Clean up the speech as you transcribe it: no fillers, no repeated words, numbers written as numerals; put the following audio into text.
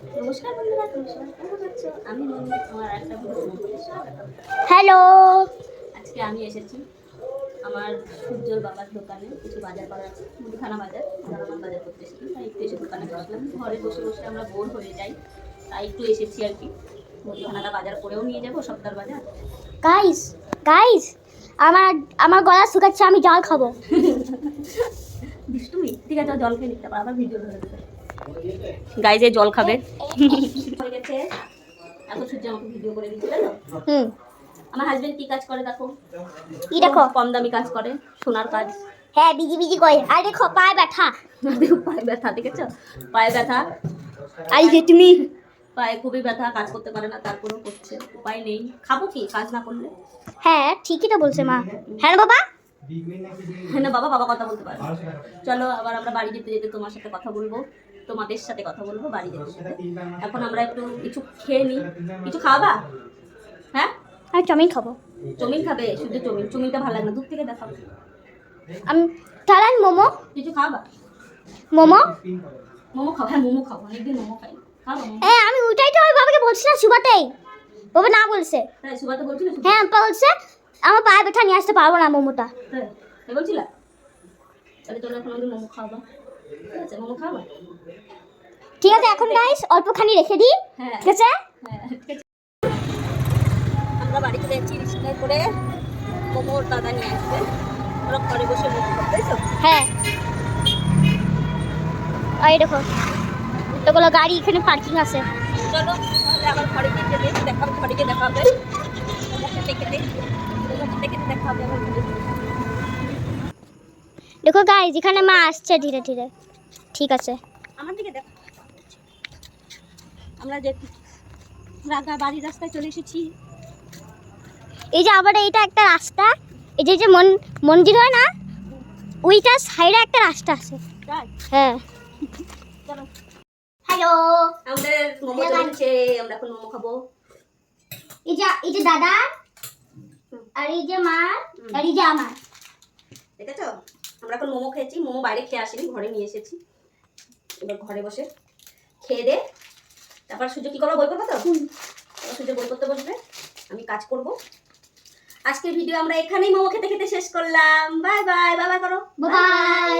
নমস্কার বন্ধুরা, নমস্কার। কেমন আছো? আমি মন্দির, আমার একটা ভিডিওতে স্বাগত। হ্যালো। আজকে আমি এসেছি আমার সূর্যর বাবার দোকানে কিছু বাজার করা আছে, মুদিখানা বাজার। আমার বাজার করতে এসেছি, তাই একটু এসে দোকানে বসলাম। ঘরে বসে বসে আমরা বোর হয়ে যাই, তাই একটু এসেছি আর কি। মুদিখানাটা বাজার করেও নিয়ে যাবো, সপ্তাহের বাজার। গাইস গাইস আমার আমার গলা শুকাচ্ছে, আমি জল খাবো। দুষ্টুমি, ঠিক আছে, জল খেয়ে নিতে পারো, আবার ভিডিও ধরে দেবে। গাইজে জল খাবে হয়ে গেছে। এখন সূর্য আমাকে ভিডিও করে দিচ্ছে, তাই তো? আমার হাজবেন্ড কি কাজ করে দেখো? কি দেখো? কম দামি কাজ করে, সোনার কাজ। হ্যাঁ, বিজি বিজি করে। আর দেখো পায়ে ব্যথা। পায়ে ব্যথা, দেখেছো? পায়ে ব্যথা। আই যে তুমি পায়ে খুবই ব্যথা, কাজ করতে পারে না, তারপরেও করছে। উপায় নেই, খাবো কি কাজ না করলে? হ্যাঁ, ঠিকই তো বলছে মা। হ্যাঁ বাবা। হ্যাঁ না বাবা, বাবা কথা বলতে পারে। চলো আবার আমরা বাড়ি যেতে যেতে তোমার সাথে কথা বলবো, তোমাদের সাথে কথা বলবো বাড়ি যেতে যেতে। এখন আমরা একটু কিছু খেয়ে নিই। কিছু খাওয়াবা? হ্যাঁ, আমি চাউমিন খাবো। চাউমিন খাবে? শুধু চাউমিন? চাউমিনটা ভালো লাগে না, দূর থেকে দেখাবো। আমি তাহলে আমি মোমো। কিছু খাওয়াবা? মোমো। মোমো খাও? হ্যাঁ মোমো খাও, অনেকদিন মোমো খাই। খাবো মোমো? হ্যাঁ, আমি ওইটাই তো আমি বাবাকে বলছিলাম শুভাতেই। বাবা না বলছে। তাই সুবাতে বলছিল? হ্যাঁ, বলছে আমার পায়ে ব্যথা নিয়ে আসতে পারবো না মোমোটা। হ্যাঁ তাই বলছিলা? তাহলে চলো এখন আমাদের মোমো খাওয়াবা, ঠিক আছে? মোমো খাওয়াবা? ঠিক আছে, এখন গাইস অল্পখানি রেখে দিই। হ্যাঁ ঠিক আছে। হ্যাঁ ঠিক আছে। আমরা বাড়ি চলে যাচ্ছি রিক্সায় করে। মোমোর দাদা নিয়ে আসবে, ওরা ঘরে বসে মোমো খাবে, তাই তো? হ্যাঁ, এই দেখো এতগুলো গাড়ি এখানে পার্কিং আছে। চলো তাহলে আবার ঘরে গিয়ে দেখাবো, ঘরে গিয়ে দেখা হবে। মোমো খেতে খেতে দেখা হবে আবার ঘরে। দেখো গাইস, এখানে মা আসছে ধীরে ধীরে। ঠিক আছে, আমার দিকে দেখো। আমরা যে বাড়ির রাস্তায় চলে এসেছি। এই যে আবার এইটা একটা রাস্তা, এই যে যে মন্দির হয় না, ওইটা সাইডে একটা রাস্তা আছে। তাই হ্যাঁ। চলো। হ্যালো, আমাদের মোমো চলছে, আমরা এখন মোমো খাবো। এই যে দাদা, আর এই যে মা, আর এই যে আমার। দেখেছো, আমরা এখন মোমো খেয়েছি। মোমো বাইরে খেয়ে আসিনি, ঘরে নিয়ে এসেছি। এবার ঘরে বসে খেয়ে দে, তারপর সূর্য কি করবো? বই পড়বো তো? সূর্য বই পড়তে বসবে, আমি কাজ করব। আজকের ভিডিও আমরা এখানেই মোমো খেতে খেতে শেষ করলাম। Bye bye. বাবা করো। Bye bye.